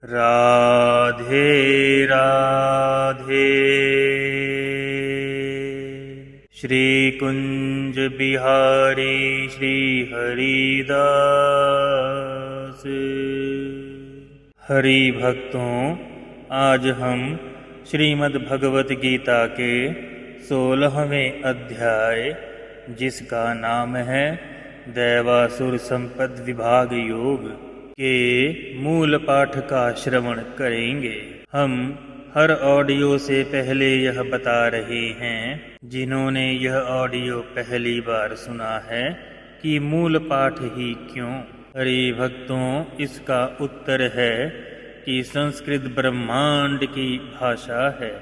राधे राधे। श्री कुंज बिहारी श्री हरिदास। हरि भक्तों, आज हम श्रीमद् भगवत गीता के 16वें अध्याय, जिसका नाम है दैवासुर संपद विभाग योग, के मूल पाठ का श्रवण करेंगे। हम हर ऑडियो से पहले यह बता रहे हैं, जिन्होंने यह ऑडियो पहली बार सुना है, कि मूल पाठ ही क्यों। हरि भक्तों, इसका उत्तर है कि संस्कृत ब्रह्मांड की भाषा है,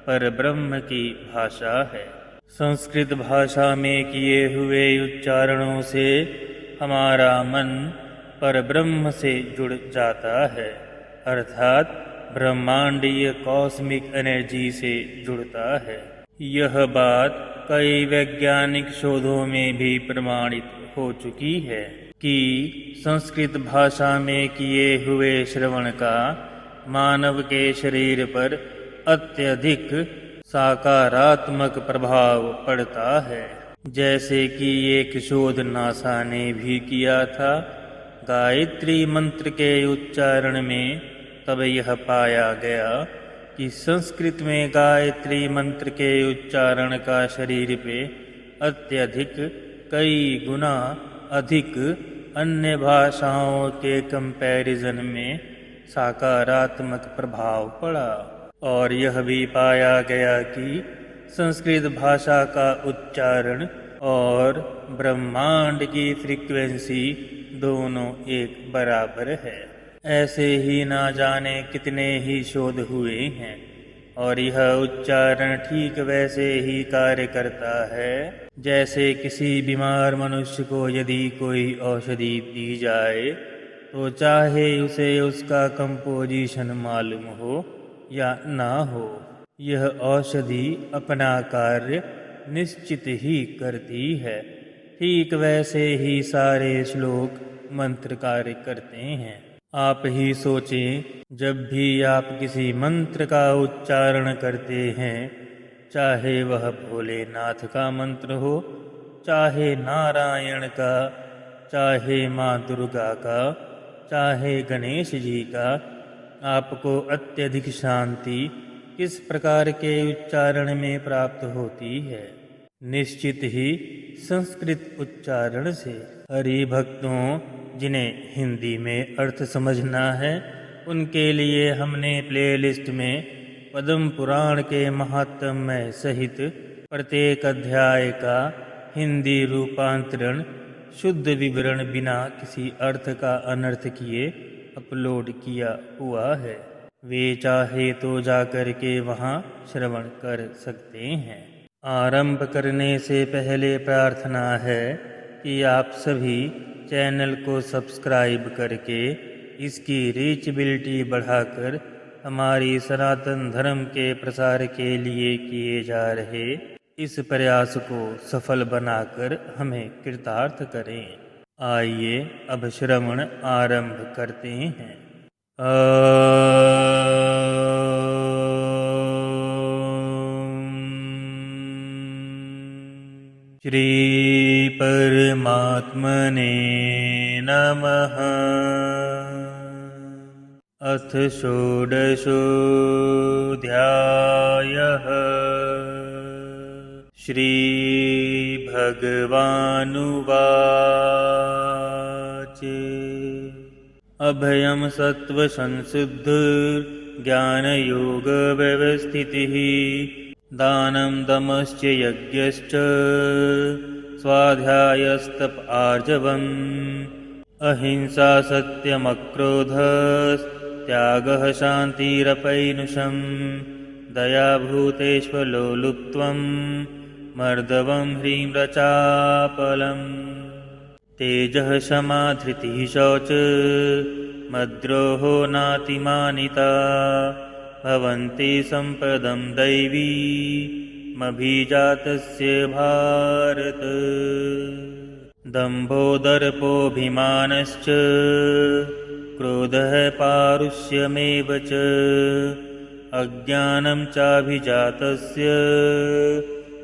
पर ब्रह्म की भाषा है। संस्कृत भाषा में किए हुए उच्चारणों से हमारा मन पर ब्रह्म से जुड़ जाता है, अर्थात ब्रह्मांडीय कॉस्मिक एनर्जी से जुड़ता है। यह बात कई वैज्ञानिक शोधों में भी प्रमाणित हो चुकी है कि संस्कृत भाषा में किए हुए श्रवण का मानव के शरीर पर अत्यधिक सकारात्मक प्रभाव पड़ता है। जैसे कि एक शोध नासा ने भी किया था, गायत्री मंत्र के उच्चारण में तब यह पाया गया कि संस्कृत में गायत्री मंत्र के उच्चारण का शरीर पे अत्यधिक कई गुना अधिक अन्य भाषाओं के कंपैरिजन में सकारात्मक प्रभाव पड़ा। और यह भी पाया गया कि संस्कृत भाषा का उच्चारण और ब्रह्मांड की फ्रीक्वेंसी दोनों एक बराबर है। ऐसे ही ना जाने कितने ही शोध हुए हैं, और यह उच्चारण ठीक वैसे ही कार्य करता है जैसे किसी बीमार मनुष्य को यदि कोई औषधि दी जाए, तो चाहे उसे उसका कंपोजिशन मालूम हो या ना हो, यह औषधि अपना कार्य निश्चित ही करती है। ठीक वैसे ही सारे श्लोक मंत्र कार्य करते हैं। आप ही सोचें, जब भी आप किसी मंत्र का उच्चारण करते हैं, चाहे वह भोलेनाथ का मंत्र हो, चाहे नारायण का, चाहे माँ दुर्गा का, चाहे गणेश जी का, आपको अत्यधिक शांति किस प्रकार के उच्चारण में प्राप्त होती है? निश्चित ही संस्कृत उच्चारण से। हरि भक्तों, जिन्हें हिंदी में अर्थ समझना है, उनके लिए हमने प्लेलिस्ट में पद्म पुराण के महात्म्य सहित प्रत्येक अध्याय का हिंदी रूपांतरण शुद्ध विवरण बिना किसी अर्थ का अनर्थ किए अपलोड किया हुआ है। वे चाहे तो जाकर के वहाँ श्रवण कर सकते हैं। आरंभ करने से पहले प्रार्थना है कि आप सभी चैनल को सब्सक्राइब करके इसकी रीचबिलिटी बढ़ाकर हमारी सनातन धर्म के प्रसार के लिए किए जा रहे इस प्रयास को सफल बनाकर हमें कृतार्थ करें। आइए अब श्रवण आरंभ करते हैं। श्री परमात्मने नमः। अथ षोडशोऽध्यायः। श्रीभगवानुवाच। अभयं सत्त्वसंशुद्धिर्ज्ञानयोगव्यवस्थितिः दानं दमश्च यज्ञश्च स्वाध्यायस्तप आर्जवम् अहिंसा सत्यमक्रोधस्त्यागः शान्तिरपैनुषम् दया भूतेष्वलोलुप्त्वम् मर्दवं ह्रीम्रचापलम् तेजः क्षमा धृतिः शौच मद्रोहो नातिमानिता भवन्ति सम्पदं दैवीमभिजातस्य भारत। दम्भो दर्पोऽभिमानश्च क्रोधः पारुष्यमेव च अज्ञानं चाभिजातस्य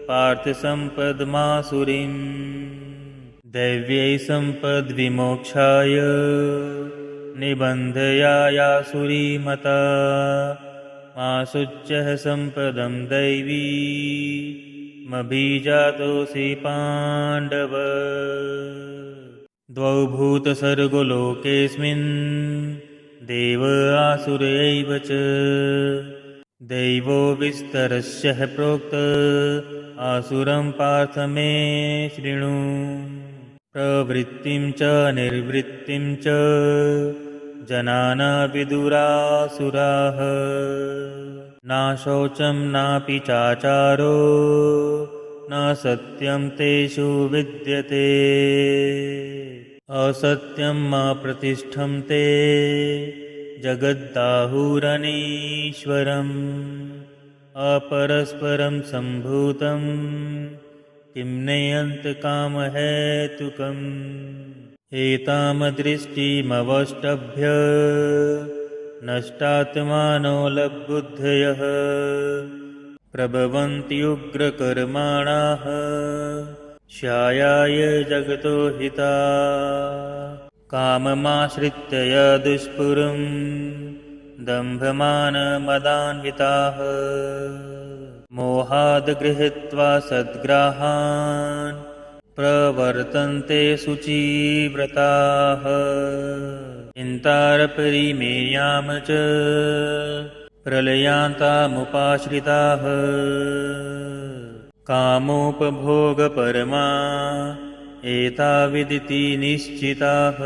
पार्थसम्पद्मासुरीं दैव्यै सम्पद्विमोक्षाय निबन्धयायासुरी मता माशुच्यः सम्पदं दैवीमभिजातोऽसि पाण्डव। द्वौ भूतसर्गो लोकेऽस्मिन् देव आसुर एव च दैवो विस्तरस्य प्रोक्त आसुरं पार्थ मे शृणु। प्रवृत्तिं च निर्वृत्तिं च जनाना विदुरासुराः न शौचं नापि चाचारो न सत्यं तेषु विद्यते असत्यं अप्रतिष्ठं ते जगद्दाहुरनीश्वरम् अपरस्परं सम्भूतं किं नयन्तकामहेतुकम् एतामदृष्टिमवष्टभ्य नष्टात्मानो लब्बुद्धयः प्रभवन्त्युग्रकर्माणाः श्यायाय जगतो हिता काममाश्रित्य दुष्पुरं दम्भमानमदान्विताः मोहाद् गृहीत्वा सद्ग्राहान् प्रवर्तन्ते शुचिव्रताः चिन्तारपरिमेयाम च प्रलयान्तामुपाश्रिताः कामोपभोगपरमा एताविदिति निश्चिताः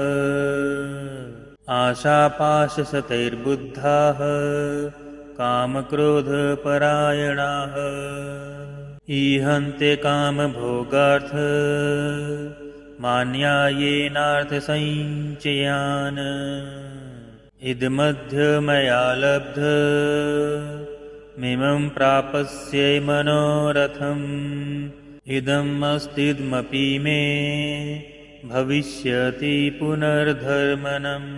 आशापाशशतैर्बुद्धाः कामक्रोधपरायणाः ईहन्ते कामभोगार्थ मान्यायेनार्थसञ्चयान् इदमद्य मया लब्ध मिमं प्रापस्ये मनोरथम् इदम् अस्तिदमपि मे भविष्यति पुनर्धर्मणम्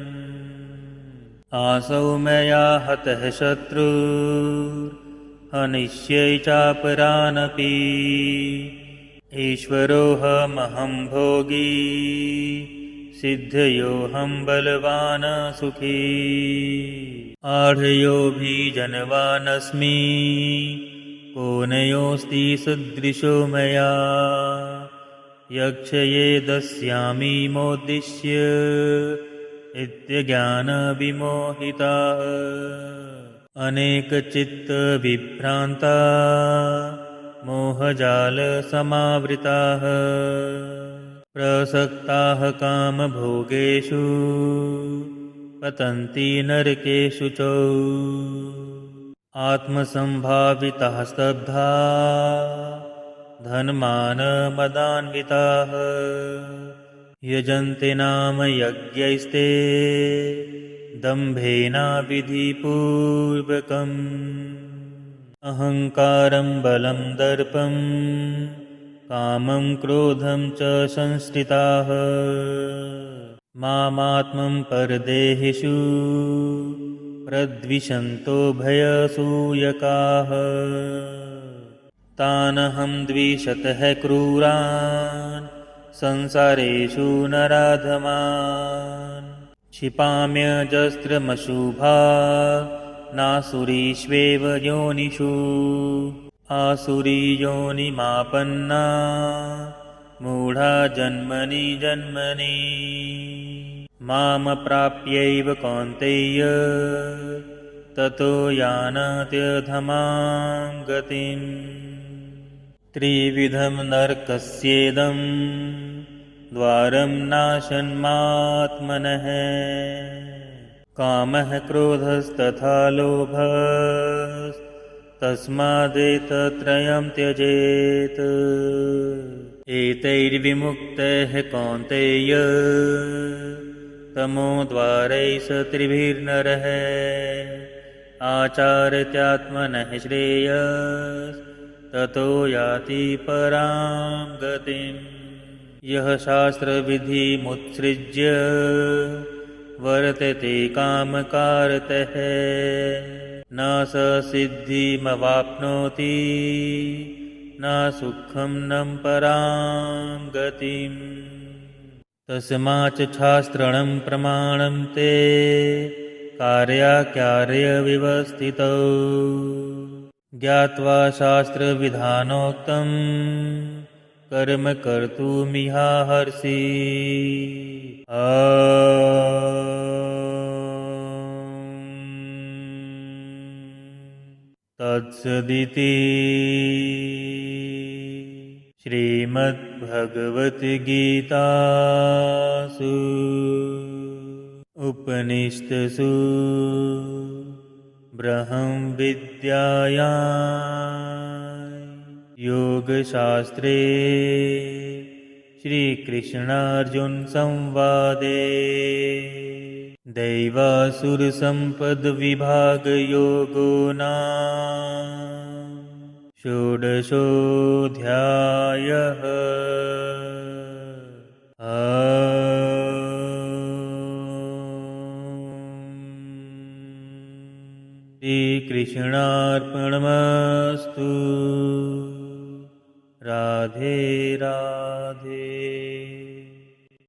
आसौ मया हतः शत्रु हनिष्ये चापरानपि ईश्वरोऽहमहं भोगी सिद्धयोऽहं बलवान् सुखी आढ्योऽभिजनवानस्मि कोनयोऽस्ति सदृशो मया यक्षये दस्यामि मोद्दिश्य इत्यज्ञानविमोहिताः अनेकचित्तविभ्रान्ता मोहजालसमावृताः प्रसक्ताः कामभोगेषु पतन्ति नरकेषु च आत्मसम्भाविताः स्तब्धा धनमानमदान्विताः यजन्ते नाम यज्ञैस्ते दम्भेनाविधिपूर्वकम् अहङ्कारं बलं दर्पं कामं क्रोधं च संश्रिताः मामात्मं परदेहिषु प्रद्विषन्तो भयसूयकाः तानहं द्विषतः क्रूरान् संसारेषु नराधमान् क्षिपाम्यजस्रमशुभा नासुरीष्वेव योनिषु आसुरीयोनिमापन्ना मूढा जन्मनि जन्मनि मामप्राप्यैव कौन्तेय ततो यान्त्यधमां गतिम् त्रिविधं नरकस्येदं द्वारं नाशन्मात्मनः कामः क्रोधस्तथा लोभस्तस्मादेतत्रयं त्यजेत् एतैर्विमुक्तः कौन्तेय तमोद्वारैः त्रिभिर्नरः आचार्यात्मनः श्रेयस्ततो याति परां गतिम् यः शास्त्रविधिमुत्सृज्य वर्तते कामकारतः न स सिद्धिमवाप्नोति न सुखं न परां गतिम् तस्माच्च शास्त्रणं प्रमाणं ते कार्याकार्यव्यवस्थितौ ज्ञात्वा शास्त्रविधानोक्तं कर्म कर्तुमिहार्षि तत्सदिति श्रीमद्भगवद्गीतासु उपनिषत्सु ब्रह्मविद्यायां योगशास्त्रे श्रीकृष्णार्जुनसंवादे दैवासुरसम्पद्विभागयोगो नाम षोडशोऽध्यायः। श्रीकृष्णार्पणमस्तु। राधे राधे।